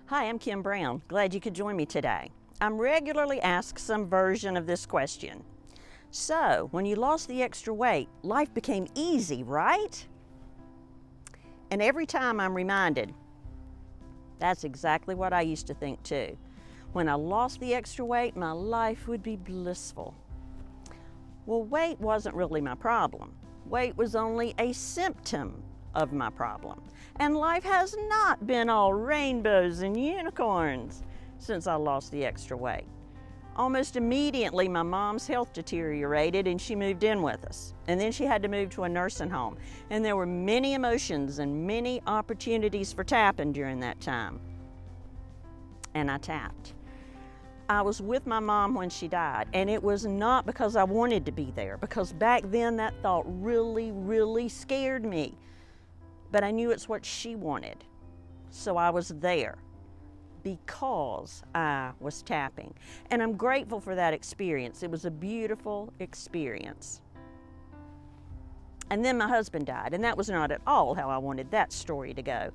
Hi, I'm Kim Brown. Glad you could join me today. I'm regularly asked some version of this question. So, when you lost the extra weight, life became easy, right? And every time I'm reminded, that's exactly what I used to think too. When I lost the extra weight, my life would be blissful. Well, weight wasn't really my problem. Weight was only a symptom of my problem. And life has not been all rainbows and unicorns since I lost the extra weight. Almost immediately, my mom's health deteriorated and she moved in with us. And then she had to move to a nursing home. And there were many emotions and many opportunities for tapping during that time. And I tapped. I was with my mom when she died, and it was not because I wanted to be there, because back then that thought really scared me. But I knew it's what she wanted. So I was there because I was tapping. And I'm grateful for that experience. It was a beautiful experience. And then my husband died, and that was not at all how I wanted that story to go.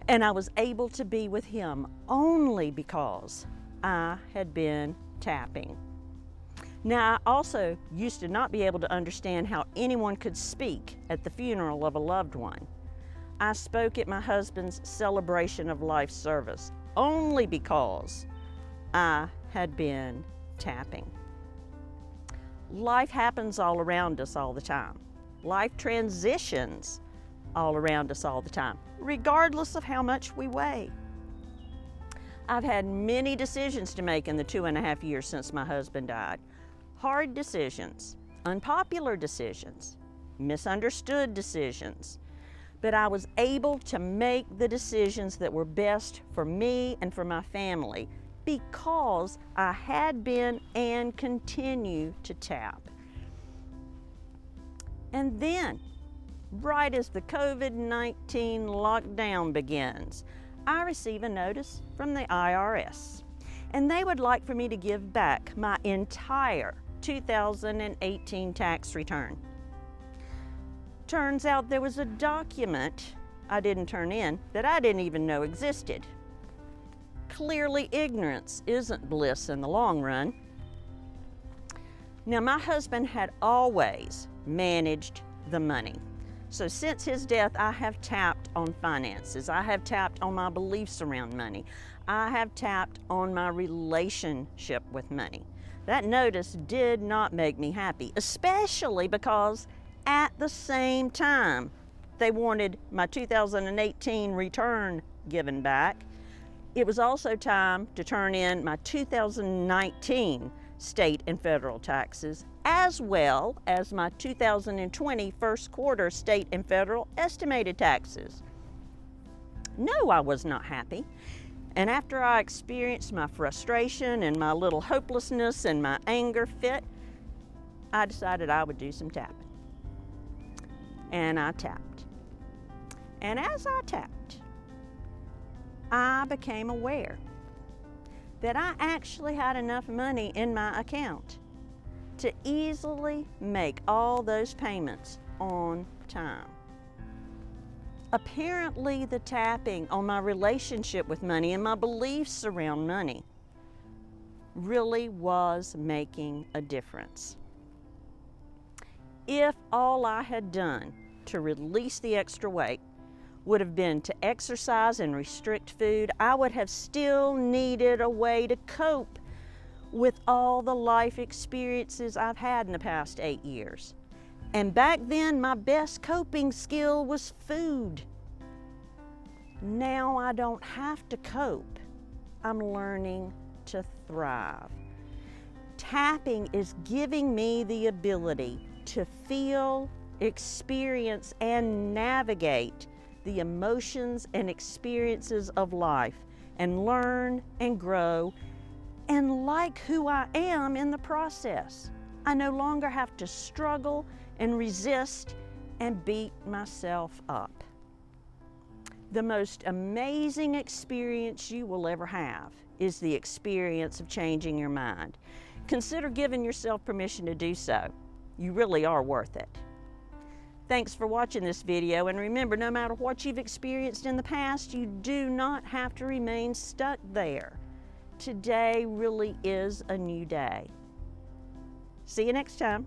And I was able to be with him only because I had been tapping. Now, I also used to not be able to understand how anyone could speak at the funeral of a loved one. I spoke at my husband's celebration of life service only because I had been tapping. Life happens all around us all the time. Life transitions all around us all the time, regardless of how much we weigh. I've had many decisions to make in the 2.5 years since my husband died. Hard decisions, unpopular decisions, misunderstood decisions. But I was able to make the decisions that were best for me and for my family because I had been and continue to tap. And then, right as the COVID-19 lockdown begins, I receive a notice from the IRS, and they would like for me to give back my entire 2018 tax return. Turns out there was a document I didn't turn in that I didn't even know existed. Clearly, ignorance isn't bliss in the long run. Now, my husband had always managed the money. So since his death, I have tapped on finances. I have tapped on my beliefs around money. I have tapped on my relationship with money. That notice did not make me happy, especially because at the same time, they wanted my 2018 return given back. It was also time to turn in my 2019 state and federal taxes, as well as my 2020 first quarter state and federal estimated taxes. No, I was not happy. And after I experienced my frustration and my little hopelessness and my anger fit, I decided I would do some tapping. And I tapped. And as I tapped, I became aware that I actually had enough money in my account to easily make all those payments on time. Apparently, the tapping on my relationship with money and my beliefs around money really was making a difference. If all I had done to release the extra weight would have been to exercise and restrict food, I would have still needed a way to cope with all the life experiences I've had in the past 8 years. And back then, my best coping skill was food. Now I don't have to cope. I'm learning to thrive. Tapping is giving me the ability to feel, experience, and navigate the emotions and experiences of life and learn and grow and like who I am in the process. I no longer have to struggle and resist and beat myself up. The most amazing experience you will ever have is the experience of changing your mind. Consider giving yourself permission to do so. You really are worth it. Thanks for watching this video, and remember, no matter what you've experienced in the past, you do not have to remain stuck there. Today really is a new day. See you next time.